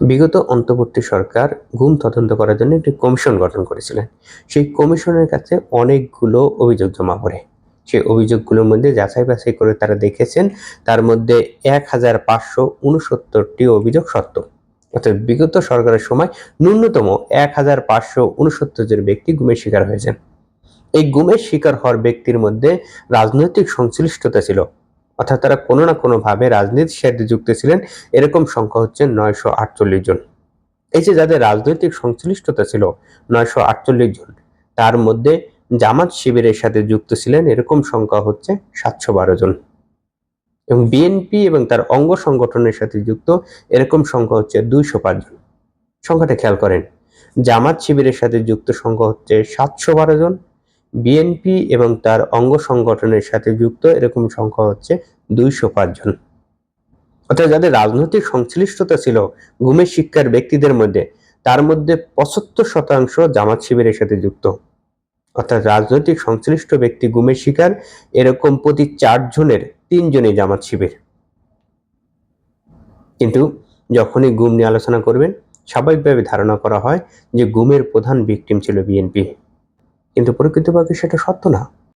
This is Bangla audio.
বিগত অন্তর্বর্তী সরকার গুম তদন্ত করার জন্য একটি কমিশন গঠন করেছিলেন। সেই কমিশনের কাছে অনেকগুলো অভিযোগ জমা পড়ে। সেই অভিযোগগুলোর মধ্যে যাচাই বাছাই করে তারা দেখেছেন তার মধ্যে 1569টি অভিযোগ সত্য। অর্থাৎ বিগত সরকারের সময় ন্যূনতম 1569 জন ব্যক্তি গুমের শিকার হয়েছেন। এই গুমের শিকার হওয়ার ব্যক্তির মধ্যে রাজনৈতিক সংশ্লিষ্টতা ছিল, অর্থাৎ তারা কোনো না কোনো ভাবে রাজনীতির সাথে যুক্ত ছিলেন। এরকম সংখ্যা হচ্ছে 948 জন। এই যে যাদের রাজনৈতিক সংশ্লিষ্টতা ছিল 948 জন, তার মধ্যে জামাত শিবিরের সাথে যুক্ত ছিলেন এরকম সংখ্যা হচ্ছে 712 জন, এবং বিএনপি এবং তার অঙ্গ সংগঠনের সাথে যুক্ত এরকম সংখ্যা হচ্ছে 205 জন। সংখ্যাটা খেয়াল করেন, জামাত শিবিরের সাথে যুক্ত সংখ্যা হচ্ছে 712 জন, বিএনপি এবং তার অঙ্গ সংগঠনের সাথে যুক্ত এরকম সংখ্যা হচ্ছে 205 জন। অর্থাৎ যাদের রাজনৈতিক সংশ্লিষ্টতা ছিল গুমের শিকার ব্যক্তিদের মধ্যে, তার মধ্যে 75% জামাত শিবিরের সাথে যুক্ত। অর্থাৎ রাজনৈতিক সংশ্লিষ্ট ব্যক্তি গুমের শিকার এরকম প্রতি 4 জনের 3 জনই জামাত শিবির। কিন্তু যখনই গুম নিয়ে আলোচনা করবেন, স্বাভাবিকভাবে ধারণা করা হয় যে গুমের প্রধান ভিকটিম ছিল বিএনপি, কিন্তু প্রকৃতপক্ষে সেটা সত্য না।